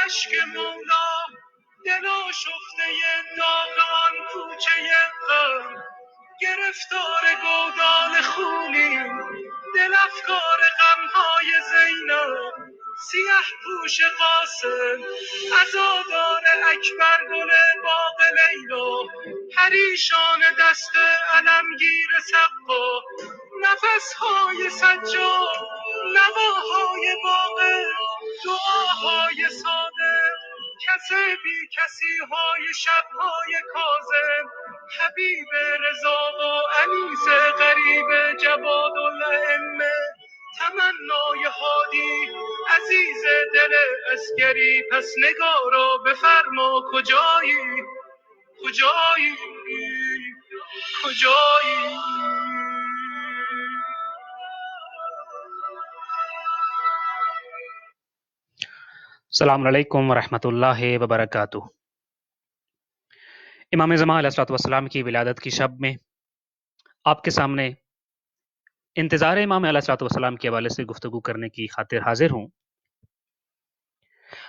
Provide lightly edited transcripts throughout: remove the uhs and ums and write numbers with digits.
اشک مولا دل آشفته داغ آن کوچه غم، گرفتار گودال خونی دل افکار غمهای زینب، سیه پوش قاسم عزادار اکبر گل باغ لیلا، پریشان دست علمگیر سقا، نفسهای سجاد نواهای باغ، دعاهای صادق کس بی کسی های شبهای کاظم، حبیب رضا و انیس غریب جواد الائمه، تمنای هادی عزیز دل اسگری، پس نگارا بفرما کجایی کجایی کجایی. السلام علیکم ورحمۃ اللہ وبرکاتہ۔ امام زمان علیہ الصلوۃ والسلام کی ولادت کی شب میں آپ کے سامنے انتظار امام علیہ الصلوۃ والسلام کے حوالے سے گفتگو کرنے کی خاطر حاضر ہوں۔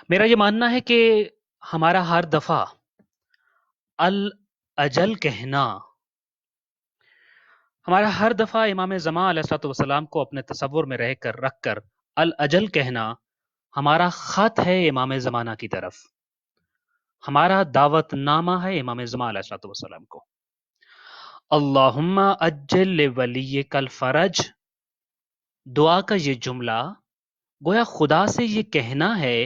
میرا یہ ماننا ہے کہ ہمارا ہر دفعہ الاجل کہنا، ہمارا ہر دفعہ امام زمان علیہ الصلوۃ والسلام کو اپنے تصور میں رکھ کر الاجل کہنا ہمارا خط ہے امام زمانہ کی طرف، ہمارا دعوت نامہ ہے امام زمان علیہ الصلوۃ والسلام کو۔ اللہم اجل لولیک الفرج، دعا کا یہ جملہ گویا خدا سے یہ کہنا ہے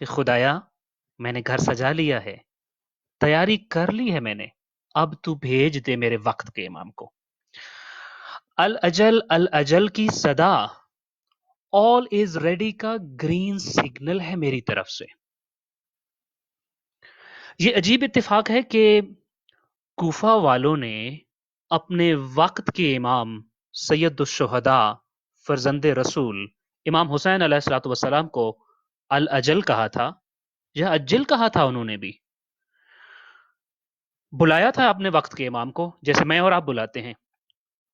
کہ خدایا میں نے گھر سجا لیا ہے، تیاری کر لی ہے میں نے، اب تو بھیج دے میرے وقت کے امام کو۔ الاجل الاجل کی صدا آل از ریڈی کا گرین سگنل ہے میری طرف سے۔ یہ عجیب اتفاق ہے کہ کوفہ والوں نے اپنے وقت کے امام سید الشہداء فرزند رسول امام حسین علیہ الصلوۃ والسلام کو الاجل کہا تھا یا اجل کہا تھا، انہوں نے بھی بلایا تھا اپنے وقت کے امام کو جیسے میں اور آپ بلاتے ہیں۔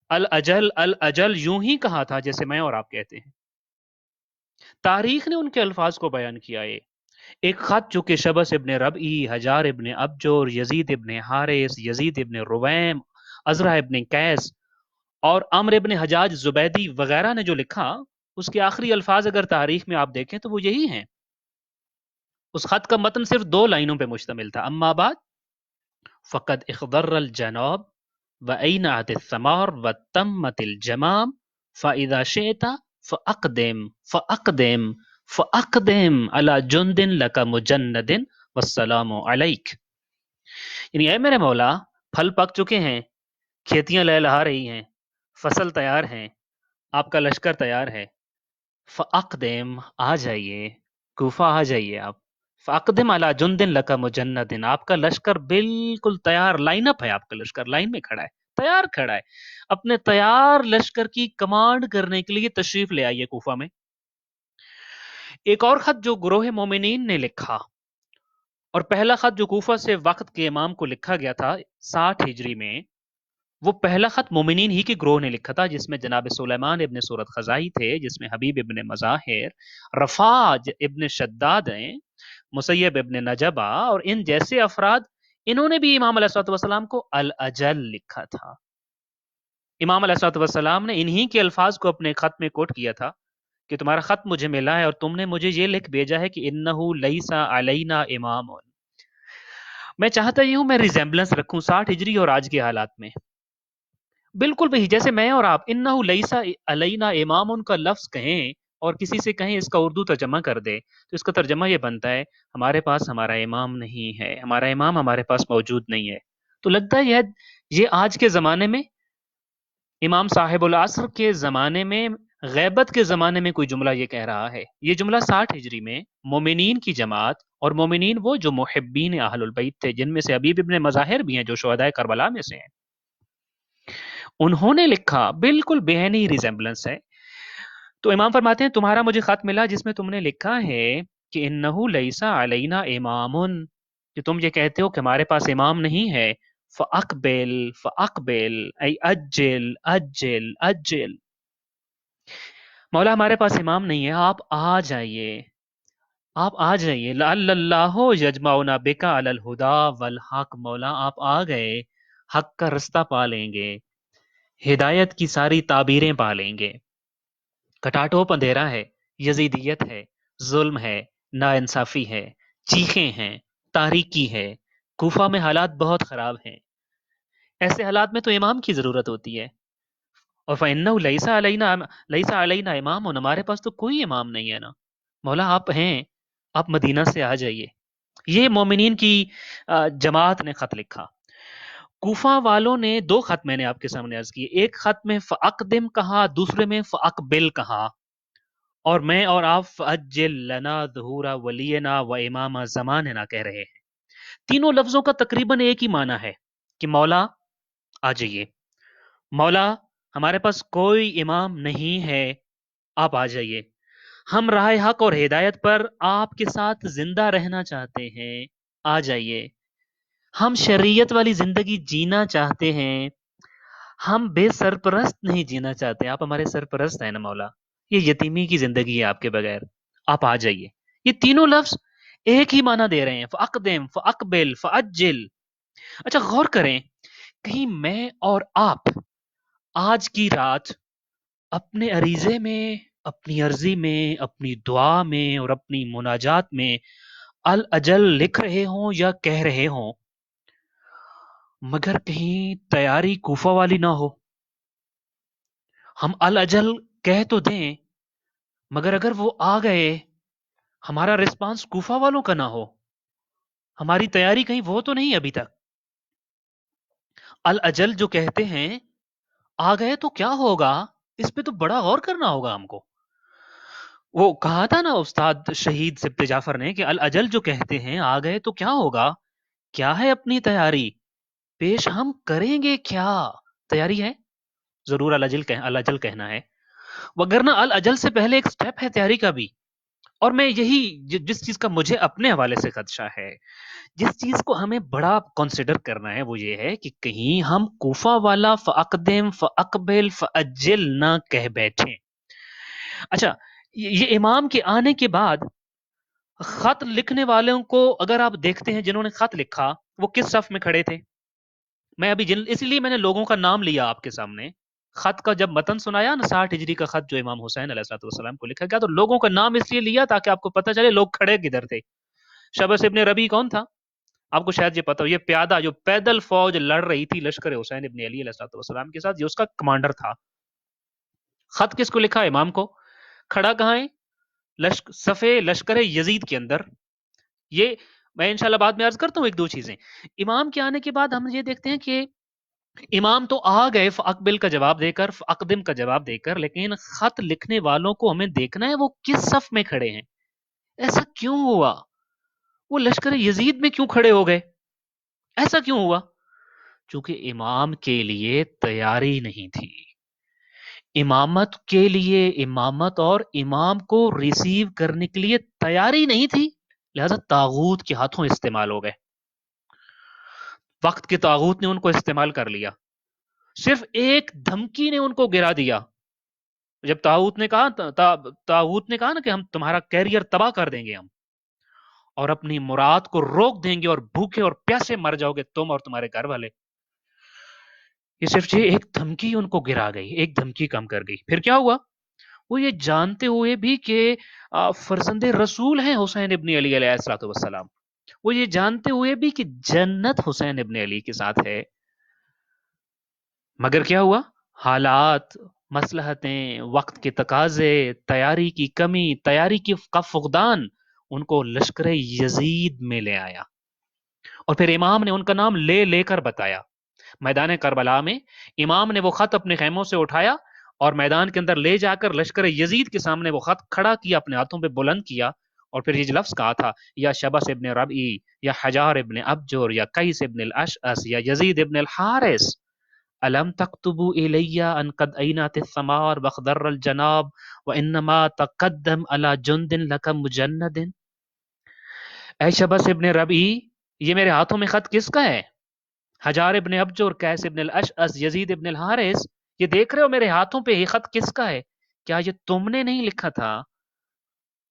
الاجل الاجل یوں ہی کہا تھا جیسے میں اور آپ کہتے ہیں۔ تاریخ نے ان کے الفاظ کو بیان کیا ہے۔ ایک خط جو کہ شبس ابن ربعی، حجار ابن ابجر، یزید ابن حارث، یزید ابن رویم، عزرہ ابن قیس اور عمرو ابن حجاج زبیدی وغیرہ نے جو لکھا، اس کے آخری الفاظ اگر تاریخ میں آپ دیکھیں تو وہ یہی ہیں۔ اس خط کا متن صرف 2 لائنوں پہ مشتمل تھا، اما بعد فقد اخضر الجناب وأينعت الثمار وتمت الجمام فإذا شئت فأقدم فأقدم فأقدم على جند لك مجند والسلام علیک، یعنی اے میرے مولا پھل پک چکے ہیں، کھیتیاں لہلہا رہی ہیں، فصل تیار ہیں، آپ کا لشکر تیار ہے، فأقدم آ جائیے، کوفہ آ جائیے آپ، فأقدم علی جند لک مجند، آپ کا لشکر بالکل تیار، لائن اپ ہے، آپ کا لشکر لائن میں کھڑا ہے، تیار کھڑا ہے، اپنے تیار لشکر کی کمانڈ کرنے کے لیے تشریف لے آئیے کوفہ میں۔ ایک اور خط جو گروہ مومنین نے لکھا، اور پہلا خط جو کوفہ سے وقت کے امام کو لکھا گیا تھا 60 ہجری میں، وہ پہلا خط مومنین ہی کے گروہ نے لکھا تھا، جس میں جناب سلیمان ابن سورت خزائی تھے، جس میں حبیب ابن مظاہر، رفاج ابن شداد ہیں، مسیب ابن نجبہ اور ان جیسے افراد، انہوں نے بھی امام علیہ الصلوۃ والسلام کو الاجل لکھا تھا۔ امام علیہ الصلوۃ والسلام نے انہی کے الفاظ کو اپنے خط میں کوٹ کیا تھا کہ تمہارا خط مجھے ملا ہے اور تم نے مجھے یہ لکھ بھیجا ہے کہ انہ لیس علینا امام۔ میں چاہتا یہ ہوں میں ریزیمبلنس رکھوں 60 ہجری اور آج کے حالات میں، بالکل وہی جیسے میں اور آپ انہ لیس علینا امام ان کا لفظ کہیں اور کسی سے کہیں اس کا اردو ترجمہ کر دے تو اس کا ترجمہ یہ بنتا ہے ہمارے پاس ہمارا امام نہیں ہے، ہمارا امام ہمارے پاس موجود نہیں ہے۔ تو لگتا ہے یہ آج کے زمانے میں، امام صاحب العصر کے زمانے میں، غیبت کے زمانے میں کوئی جملہ یہ کہہ رہا ہے۔ یہ جملہ 60 ہجری میں مومنین کی جماعت، اور مومنین وہ جو محبین اہل البیت تھے، جن میں سے حبیب ابن مظاہر بھی ہیں جو شہداء کربلا میں سے ہیں، انہوں نے لکھا، بالکل بہنی ریزیمبلنس ہے۔ تو امام فرماتے ہیں تمہارا مجھے خط ملا جس میں تم نے لکھا ہے کہ انہو لیسا علینا امام، کہ تم یہ کہتے ہو کہ ہمارے پاس امام نہیں ہے، فاقبل فاقبل ای اجل اجل اجل، مولا ہمارے پاس امام نہیں ہے، آپ آ جائیے، آپ آ جائیے، لعل اللہ یجمعنا بکا علی الہدا والحق، مولا آپ آ گئے، حق کا رستہ پا لیں گے، ہدایت کی ساری تعبیریں پا لیں گے۔ کٹاٹوپ اندھیرا ہے، یزیدیت ہے، ظلم ہے، ناانصافی ہے، چیخیں ہیں، تاریکی ہے، کوفہ میں حالات بہت خراب ہیں۔ ایسے حالات میں تو امام کی ضرورت ہوتی ہے، اور فَإِنَّهُ لَيْسَ عَلَيْنَا امام، ہمارے پاس تو کوئی امام نہیں ہے نا، مولا آپ ہیں، آپ مدینہ سے آ جائیے۔ یہ مومنین کی جماعت نے خط لکھا۔ کوفہ والوں نے دو خط میں نے آپ کے سامنے عرض کیے، ایک خط میں فَأَقْدِمْ کہا، دوسرے میں فَأَقْبِلْ کہا، اور میں اور آپ فَأَجِّلْ لَنَا ظُهُورَ وَلِيِّنَا وَإِمَامَ زَمَانِنَا کہہ رہے ہیں۔ تینوں لفظوں کا تقریباً ایک ہی معنی ہے کہ مولا آ جائیے، مولا ہمارے پاس کوئی امام نہیں ہے، آپ آ جائیے، ہم راہ حق اور ہدایت پر آپ کے ساتھ زندہ رہنا چاہتے ہیں، آ جائیے، ہم شریعت والی زندگی جینا چاہتے ہیں، ہم بے سرپرست نہیں جینا چاہتے، آپ ہمارے سرپرست ہیں نا مولا، یہ یتیمی کی زندگی ہے آپ کے بغیر، آپ آ جائیے۔ یہ تینوں لفظ ایک ہی معنی دے رہے ہیں، فَأَقْدِمْ فَأَقْبِلْ فَأَجِّلْ۔ اچھا غور کریں، کہیں میں اور آپ آج کی رات اپنے عریضے میں، اپنی عرضی میں، اپنی دعا میں اور اپنی مناجات میں الاجل لکھ رہے ہوں یا کہہ رہے ہوں، مگر کہیں تیاری کوفہ والی نہ ہو؟ ہم الاجل کہہ تو دیں، مگر اگر وہ آ گئے، ہمارا رسپانس کوفہ والوں کا نہ ہو، ہماری تیاری کہیں وہ تو نہیں ابھی تک؟ الاجل جو کہتے ہیں، آ گئے تو کیا ہوگا، اس پہ تو بڑا غور کرنا ہوگا ہم کو۔ وہ کہا تھا نا استاد شہید سبت جعفر نے کہ الاجل جو کہتے ہیں آ گئے تو کیا ہوگا، کیا ہے اپنی تیاری، پیش ہم کریں گے کیا؟ تیاری ہے ضرور، الاجل کہنا ہے، وگرنہ الاجل سے پہلے ایک سٹیپ ہے تیاری کا بھی۔ اور میں یہی جس چیز کا مجھے اپنے حوالے سے خدشہ ہے، جس چیز کو ہمیں بڑا کنسیڈر کرنا ہے، وہ یہ ہے کہ کہیں ہم کوفہ والا فَأَقْدِمْ فَأَقْبِلْ فَأَجِّلْ نہ کہہ بیٹھیں۔ اچھا، یہ امام کے آنے کے بعد خط لکھنے والوں کو اگر آپ دیکھتے ہیں، جنہوں نے خط لکھا وہ کس صف میں کھڑے تھے؟ میں ابھی اسی لیے میں نے لوگوں کا نام لیا آپ کے سامنے۔ خط کا جب متن سنایا نا، 60 ہجری کا خط جو امام حسین علیہ السلام کو لکھا گیا، تو لوگوں کا نام اس لیے لیا تاکہ آپ کو پتہ چلے لوگ کھڑے کدھر تھے۔ شبس ابن ربی کون تھا؟ آپ کو شاید یہ پتا ہو، یہ پیادہ جو پیدل فوج لڑ رہی تھی لشکر حسین ابن علی علیہ السلام کے ساتھ، یہ اس کا کمانڈر تھا۔ خط کس کو لکھا؟ امام کو۔ کھڑا کہاں ہے؟ صفے لشکر یزید کے اندر۔ یہ میں انشاءاللہ بعد میں عرض کرتا ہوں ایک دو چیزیں۔ امام کے آنے کے بعد ہم یہ دیکھتے ہیں کہ امام تو آ گئے فاقبل کا جواب دے کر، فاقدم کا جواب دے کر، لیکن خط لکھنے والوں کو ہمیں دیکھنا ہے وہ کس صف میں کھڑے ہیں۔ ایسا کیوں ہوا؟ وہ لشکر یزید میں کیوں کھڑے ہو گئے؟ ایسا کیوں ہوا؟ چونکہ امام کے لیے تیاری نہیں تھی، امامت کے لیے، امامت اور امام کو ریسیو کرنے کے لیے تیاری نہیں تھی، لہذا طاغوت کے ہاتھوں استعمال ہو گئے۔ وقت کے طاغوت نے ان کو استعمال کر لیا، صرف ایک دھمکی نے ان کو گرا دیا۔ جب طاغوت نے کہا نا کہ ہم تمہارا کیریئر تباہ کر دیں گے، ہم اور اپنی مراد کو روک دیں گے، اور بھوکے اور پیاسے مر جاؤ گے تم اور تمہارے گھر والے، یہ صرف ایک دھمکی ان کو گرا گئی، ایک دھمکی کم کر گئی۔ پھر کیا ہوا؟ وہ یہ جانتے ہوئے بھی کہ فرزند رسول ہیں حسین ابن علی علیہ السلام، وہ یہ جانتے ہوئے بھی کہ جنت حسین ابن علی کے ساتھ ہے، مگر کیا ہوا؟ حالات، مصلحتیں، وقت کے تقاضے، تیاری کی کمی، تیاری کا فقدان ان کو لشکر یزید میں لے آیا، اور پھر امام نے ان کا نام لے لے کر بتایا۔ میدان کربلا میں امام نے وہ خط اپنے خیموں سے اٹھایا اور میدان کے اندر لے جا کر لشکر یزید کے سامنے وہ خط کھڑا کیا، اپنے ہاتھوں پہ بلند کیا، اور پھر یہ لفظ کہا تھا، یا شبس ابن ربعی، یا حجار ابن ابجر، یا قیس ابن الاشعث، یا یزید ابن الحارث، الم تکتبوا الی ان قد اینات الثمار واخضر الجناب وانما تقدم علی جند لک مجند۔ اے شبس ابن ربعی، یہ میرے ہاتھوں میں خط کس کا ہے؟ حجار ابن ابجر، قیس ابن الاشعث، یزید ابن الحارث، یہ دیکھ رہے ہو میرے ہاتھوں پہ یہ خط کس کا ہے؟ کیا یہ تم نے نہیں لکھا تھا؟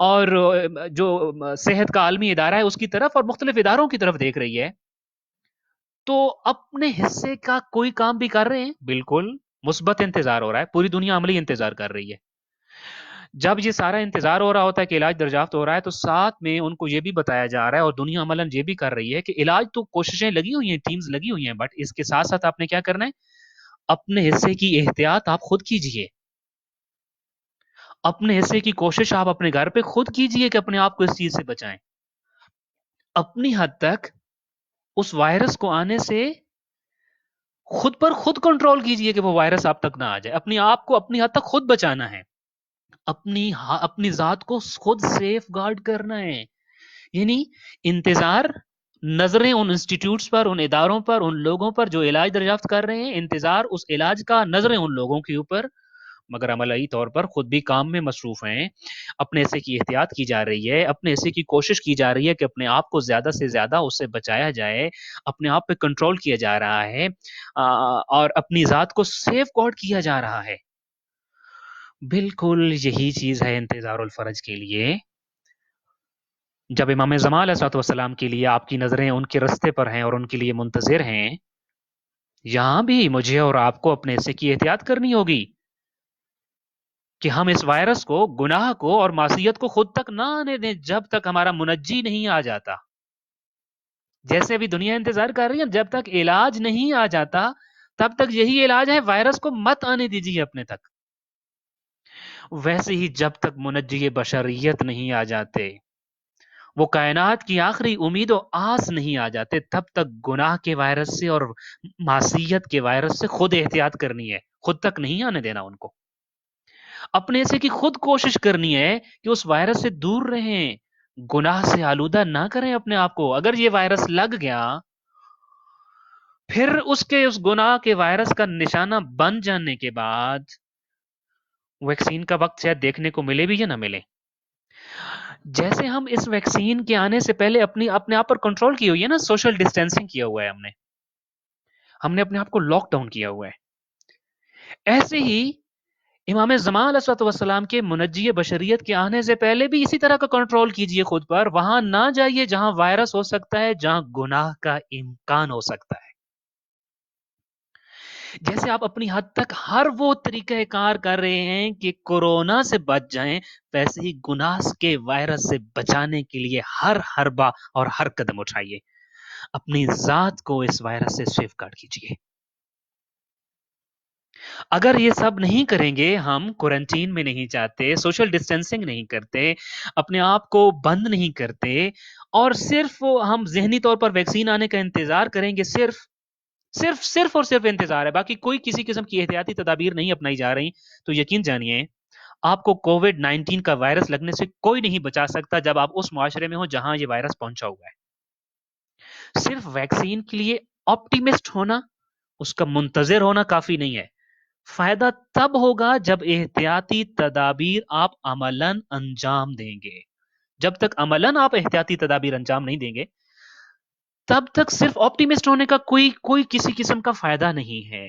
اور جو صحت کا عالمی ادارہ ہے اس کی طرف اور مختلف اداروں کی طرف دیکھ رہی ہے، تو اپنے حصے کا کوئی کام بھی کر رہے ہیں؟ بالکل مثبت انتظار ہو رہا ہے، پوری دنیا عملی انتظار کر رہی ہے۔ جب یہ سارا انتظار ہو رہا ہوتا ہے کہ علاج دریافت ہو رہا ہے، تو ساتھ میں ان کو یہ بھی بتایا جا رہا ہے اور دنیا عملاً یہ بھی کر رہی ہے کہ علاج تو کوششیں لگی ہوئی ہیں، ٹیمز لگی ہوئی ہیں، بٹ اس کے ساتھ ساتھ آپ نے کیا کرنا ہے؟ اپنے حصے کی احتیاط آپ خود کیجئے، اپنے حصے کی کوشش آپ اپنے گھر پہ خود کیجئے کہ اپنے آپ کو اس چیز سے بچائیں۔ اپنی حد تک اس وائرس کو آنے سے خود پر خود کنٹرول کیجئے کہ وہ وائرس آپ تک نہ آ جائے، اپنی آپ کو اپنی حد تک خود بچانا ہے، اپنی ذات کو خود سیف گارڈ کرنا ہے۔ یعنی انتظار، نظریں ان انسٹیٹیوٹس پر، ان اداروں پر، ان لوگوں پر جو علاج دریافت کر رہے ہیں، انتظار اس علاج کا، نظریں ان لوگوں کے اوپر، مگر عملی طور پر خود بھی کام میں مصروف ہیں۔ اپنے حصے کی احتیاط کی جا رہی ہے، اپنے حصے کی کوشش کی جا رہی ہے کہ اپنے آپ کو زیادہ سے زیادہ اس سے بچایا جائے، اپنے آپ پہ کنٹرول کیا جا رہا ہے، اور اپنی ذات کو سیف گارڈ کیا جا رہا ہے۔ بالکل یہی چیز ہے انتظار الفرج کے لیے۔ جب امام زمان علیہ الصلوۃ والسلام کے لیے آپ کی نظریں ان کے رستے پر ہیں اور ان کے لیے منتظر ہیں، یہاں بھی مجھے اور آپ کو اپنے حصے کی احتیاط کرنی ہوگی کہ ہم اس وائرس کو، گناہ کو اور معصیت کو خود تک نہ آنے دیں جب تک ہمارا منجی نہیں آ جاتا۔ جیسے ابھی دنیا انتظار کر رہی ہے، جب تک علاج نہیں آ جاتا تب تک یہی علاج ہے، وائرس کو مت آنے دیجیے اپنے تک۔ ویسے ہی جب تک منجی بشریت نہیں آ جاتے، وہ کائنات کی آخری امید و آس نہیں آ جاتے، تب تک گناہ کے وائرس سے اور معصیت کے وائرس سے خود احتیاط کرنی ہے، خود تک نہیں آنے دینا ان کو۔ اپنے سے کی خود کوشش کرنی ہے کہ اس وائرس سے دور رہیں، گناہ سے آلودہ نہ کریں اپنے آپ کو۔ اگر یہ وائرس لگ گیا، پھر اس گناہ کے وائرس کا نشانہ بن جانے کے بعد ویکسین کا وقت شاید دیکھنے کو ملے بھی یا نہ ملے۔ جیسے ہم اس ویکسین کے آنے سے پہلے اپنے آپ پر کنٹرول کی ہوئی ہے نا، سوشل ڈسٹینسنگ کیا ہوا ہے ہم نے اپنے آپ کو لاک ڈاؤن کیا ہوا ہے، ایسے ہی امام زمان علیہ الصلوۃ والسلام کے منجی بشریت کے آنے سے پہلے بھی اسی طرح کا کنٹرول کیجئے خود پر۔ وہاں نہ جائیے جہاں وائرس ہو سکتا ہے، جہاں گناہ کا امکان ہو سکتا ہے۔ جیسے آپ اپنی حد تک ہر وہ طریقہ کار کر رہے ہیں کہ کورونا سے بچ جائیں، ویسے ہی گناہ کے وائرس سے بچانے کے لیے ہر حربہ اور ہر قدم اٹھائیے، اپنی ذات کو اس وائرس سے سیف گارڈ کیجیے۔ اگر یہ سب نہیں کریں گے، ہم کوارنٹین میں نہیں جاتے، سوشل ڈسٹینسنگ نہیں کرتے، اپنے آپ کو بند نہیں کرتے، اور صرف ہم ذہنی طور پر ویکسین آنے کا انتظار کریں گے، صرف اور صرف انتظار ہے، باقی کوئی کسی قسم کی احتیاطی تدابیر نہیں اپنائی جا رہی، تو یقین جانیے آپ کو کووڈ 19 کا وائرس لگنے سے کوئی نہیں بچا سکتا جب آپ اس معاشرے میں ہو جہاں یہ وائرس پہنچا ہوا ہے۔ صرف ویکسین کے لیے آپٹیمسٹ ہونا، اس کا منتظر ہونا کافی نہیں ہے۔ فائدہ تب ہوگا جب احتیاطی تدابیر آپ عملاً انجام دیں گے۔ جب تک عملاً آپ احتیاطی تدابیر انجام نہیں دیں گے، تب تک صرف آپٹیمسٹ ہونے کا کوئی کسی قسم کا فائدہ نہیں ہے۔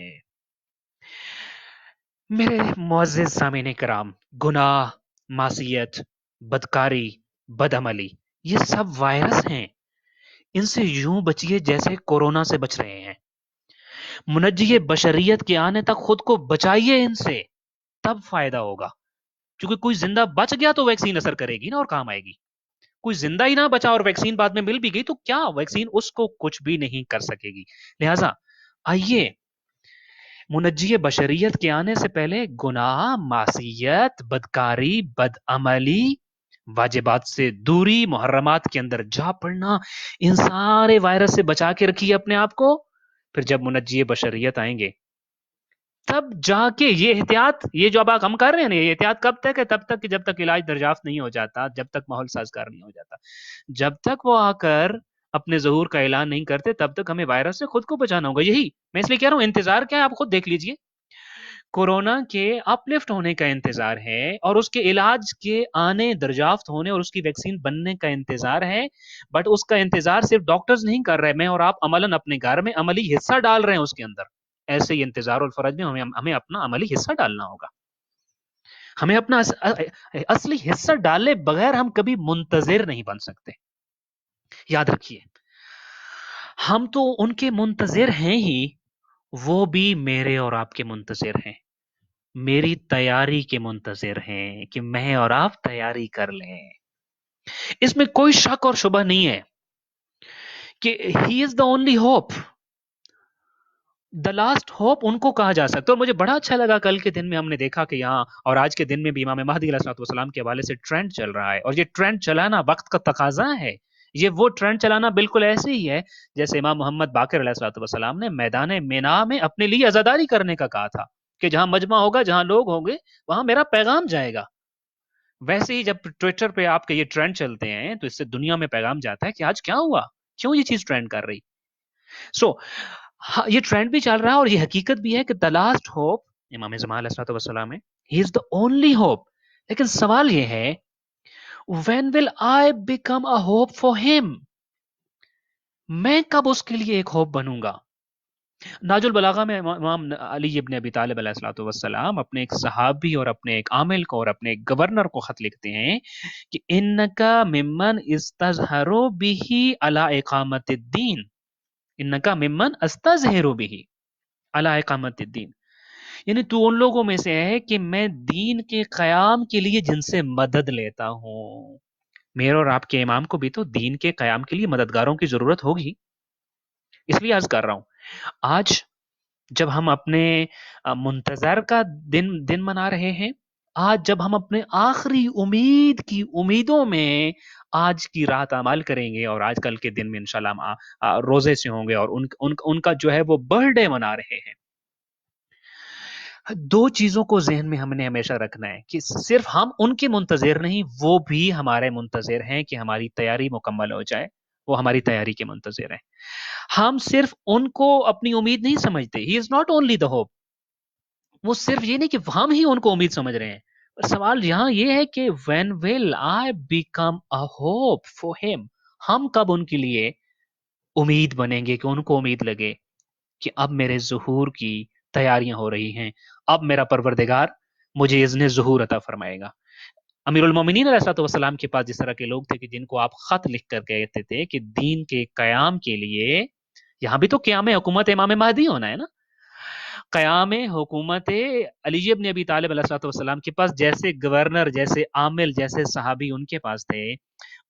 میرے معزز سامعین کرام، گناہ، معصیت، بدکاری، بدعملی، یہ سب وائرس ہیں، ان سے یوں بچیے جیسے کورونا سے بچ رہے ہیں۔ منجی بشریت کے آنے تک خود کو بچائیے ان سے، تب فائدہ ہوگا۔ کیونکہ کوئی زندہ بچ گیا تو ویکسین اثر کرے گی نا اور کام آئے گی۔ کوئی زندہ ہی نہ بچا اور ویکسین بعد میں مل بھی گئی تو کیا ویکسین اس کو کچھ بھی نہیں کر سکے گی۔ لہٰذا آئیے منجی بشریت کے آنے سے پہلے گناہ، معصیت، بدکاری، بدعملی، واجبات سے دوری، محرمات کے اندر جا پڑنا، ان سارے وائرس سے بچا کے رکھیے اپنے آپ کو۔ پھر جب منجی بشریت آئیں گے تب جا کے یہ احتیاط، یہ جو اب ہم کر رہے ہیں نا، یہ احتیاط کب تک ہے؟ تب تک کہ جب تک علاج دریافت نہیں ہو جاتا، جب تک ماحول سازگار نہیں ہو جاتا، جب تک وہ آ کر اپنے ظہور کا اعلان نہیں کرتے، تب تک ہمیں وائرس سے خود کو بچانا ہوگا۔ یہی میں اس لیے کہہ رہا ہوں، انتظار کیا ہے آپ خود دیکھ لیجئے۔ کورونا کے اپ لفٹ ہونے کا انتظار ہے، اور اس کے علاج کے آنے، دریافت ہونے اور اس کی ویکسین بننے کا انتظار ہے، بٹ اس کا انتظار صرف ڈاکٹرز نہیں کر رہے، میں اور آپ عملاً اپنے گھر میں عملی حصہ ڈال رہے ہیں اس کے اندر۔ ایسے ہی انتظار الفرج میں ہمیں اپنا عملی حصہ ڈالنا ہوگا۔ ہمیں اپنا اصلی حصہ ڈالے بغیر ہم کبھی منتظر نہیں بن سکتے. یاد رکھیے ہم تو ان کے منتظر ہیں ہی، وہ بھی میرے اور آپ کے منتظر ہیں، میری تیاری کے منتظر ہیں کہ میں اور آپ تیاری کر لیں. اس میں کوئی شک اور شبہ نہیں ہے کہ he is the only hope, the last hope ان کو کہا جا سکتا ہے. اور مجھے بڑا اچھا لگا کل کے دن میں ہم نے دیکھا کہ یہاں اور آج کے دن میں بھی امام مہدی علیہ الصلوۃ والسلام کے حوالے سے ٹرینڈ چل رہا ہے، اور یہ ٹرینڈ چلانا وقت کا تقاضا ہے. یہ وہ ٹرینڈ چلانا بالکل ایسے ہی ہے جیسے امام محمد باقر علیہ الصلوۃ والسلام نے میدان مینا میں اپنے لیے عزاداری کرنے کا کہا تھا کہ جہاں مجمع ہوگا، جہاں لوگ ہوں گے، وہاں میرا پیغام جائے گا. ویسے ہی جب ٹویٹر پہ آپ کے یہ ٹرینڈ چلتے ہیں تو اس سے دنیا میں پیغام جاتا ہے کہ آج کیا ہوا، کیوں یہ چیز ٹرینڈ کر رہی. سو یہ ٹرینڈ بھی چل رہا ہے اور یہ حقیقت بھی ہے کہ دا لاسٹ ہوپ امام زمان علیہ الصلوۃ والسلام ہے. ہی از دا اونلی ہوپ. لیکن سوال یہ ہے when will I become a hope for him؟ میں کب اس کے لیے ایک ہوپ بنوں گا؟ ناج البلاغہ میں امام علی ابن ابی طالب علیہ الصلوۃ والسلام اپنے ایک صحابی اور اپنے ایک عامل کو اور اپنے ایک گورنر کو خط لکھتے ہیں کہ انکا ممن استظہر به علی اقامت الدین، انکا ممن استظہر به علی اقامت الدین، یعنی تو ان لوگوں میں سے ہے کہ میں دین کے قیام کے لیے جن سے مدد لیتا ہوں. میرے اور آپ کے امام کو بھی تو دین کے قیام کے لیے مددگاروں کی ضرورت ہوگی. اس لیے عرض کر رہا ہوں آج جب ہم اپنے منتظر کا دن منا رہے ہیں، آج جب ہم اپنے آخری امید کی امیدوں میں آج کی رات عمل کریں گے اور آج کل کے دن میں انشاءاللہ ہم روزے سے ہوں گے اور ان کا جو ہے وہ برتھ ڈے منا رہے ہیں. دو چیزوں کو ذہن میں ہم نے ہمیشہ رکھنا ہے کہ صرف ہم ان کے منتظر نہیں، وہ بھی ہمارے منتظر ہیں کہ ہماری تیاری مکمل ہو جائے. وہ ہماری تیاری کے منتظر ہیں. ہم صرف ان کو اپنی امید نہیں سمجھتے. He is not only the hope. وہ صرف یہ نہیں کہ ہم ہی ان کو امید سمجھ رہے ہیں. سوال یہاں یہ ہے کہ when will I become a hope for him؟ ہم کب ان کے لیے امید بنیں گے کہ ان کو امید لگے کہ اب میرے ظہور کی تیاریاں ہو رہی ہیں، اب میرا پروردگار مجھے اذن ظہور عطا فرمائے گا. امیر المومنین علیہ الصلوۃ والسلام کے پاس جس طرح کے لوگ تھے کہ جن کو آپ خط لکھ کر کہتے تھے کہ دین کے قیام کے لیے، یہاں بھی تو قیام حکومت امام مہدی ہونا ہے نا، قیام حکومت علی ابن ابی طالب علیہ الصلوۃ والسلام کے پاس جیسے گورنر، جیسے عامل، جیسے صحابی ان کے پاس تھے،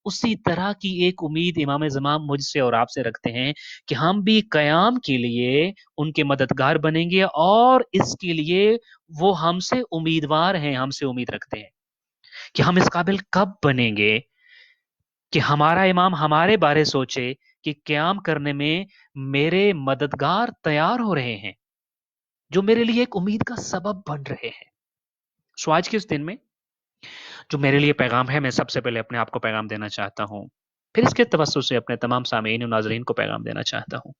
اسی طرح کی ایک امید امام زمان مجھ سے اور آپ سے رکھتے ہیں کہ ہم بھی قیام کے لیے ان کے مددگار بنیں گے، اور اس کے لیے وہ ہم سے امیدوار ہیں، ہم سے امید رکھتے ہیں کہ ہم اس قابل کب بنیں گے کہ ہمارا امام ہمارے بارے سوچے کہ قیام کرنے میں میرے مددگار تیار ہو رہے ہیں جو میرے لیے ایک امید کا سبب بن رہے ہیں. سو آج کے اس دن میں جو میرے لیے پیغام ہے، میں سب سے پہلے اپنے آپ کو پیغام دینا چاہتا ہوں، پھر اس کے توسط سے اپنے تمام سامعین و ناظرین کو پیغام دینا چاہتا ہوں.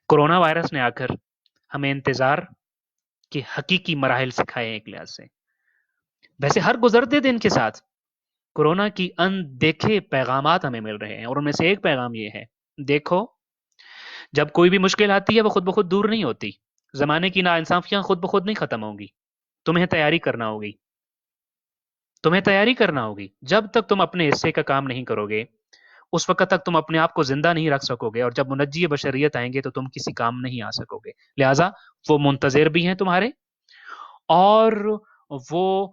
کورونا وائرس نے آ کر ہمیں انتظار کے حقیقی مراحل سکھائے ایک لحاظ سے. ویسے ہر گزرتے دن کے ساتھ کورونا کی اندیکھے پیغامات ہمیں مل رہے ہیں، اور ان میں سے ایک پیغام یہ ہے، دیکھو جب کوئی بھی مشکل آتی ہے وہ خود بخود دور نہیں ہوتی. زمانے کی ناانصافیاں خود بخود نہیں ختم ہوں گی. تمہیں تیاری کرنا ہوگی، تمہیں تیاری کرنا ہوگی. جب تک تم اپنے حصے کا کام نہیں کرو گے اس وقت تک تم اپنے آپ کو زندہ نہیں رکھ سکو گے، اور جب منجی بشریت آئیں گے تو تم کسی کام نہیں آ سکو گے. لہٰذا وہ منتظر بھی ہیں تمہارے، اور وہ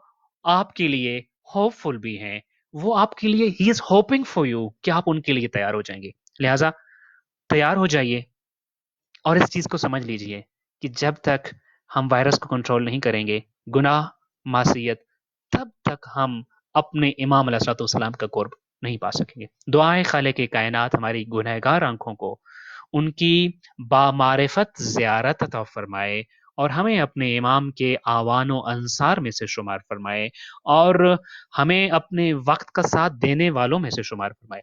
آپ کے لیے ہوپ فل بھی ہیں. وہ آپ کے لیے ہی از ہوپنگ فار یو کہ آپ ان کے لیے تیار ہو جائیں گے. لہٰذا تیار ہو جائیے اور اس چیز کو سمجھ لیجئے کہ جب تک ہم وائرس کو کنٹرول نہیں کریں گے، گناہ، معصیت، تب تک ہم اپنے امام علیہ الصلوۃ والسلام کا قرب نہیں پا سکیں گے. دعائیں خالق کائنات ہماری گنہگار آنکھوں کو ان کی بامعرفت زیارت عطا فرمائے، اور ہمیں اپنے امام کے آوان و انصار میں سے شمار فرمائے، اور ہمیں اپنے وقت کا ساتھ دینے والوں میں سے شمار فرمائے.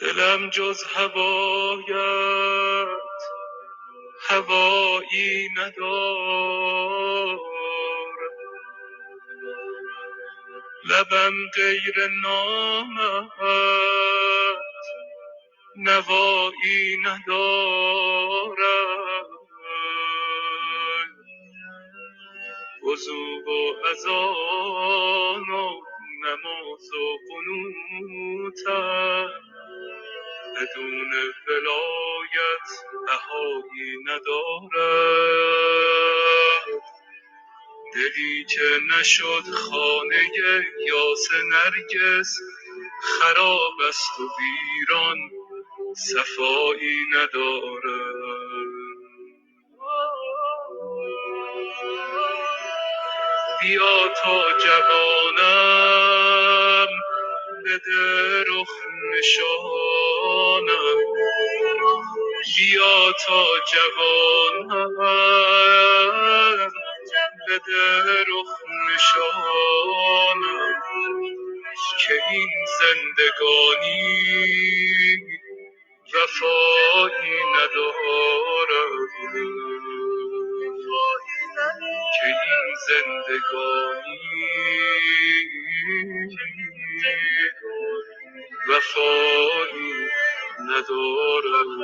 دلم جز هوایت هوایی ندارد، لبم غیر نامت نوایی ندارد. وضو و اذان و نماز و قنوتم بدون ولایت بهایی ندارد. دلی که نشد خانه یاس نرگس خراب است و ویران صفایی ندارد. بیا تا جوانم بده رخ نشانم، بیا تا جوانم بده رخ نشانم، که این زندگانی وفایی ندارد، که این زندگانی وفایی ندارد.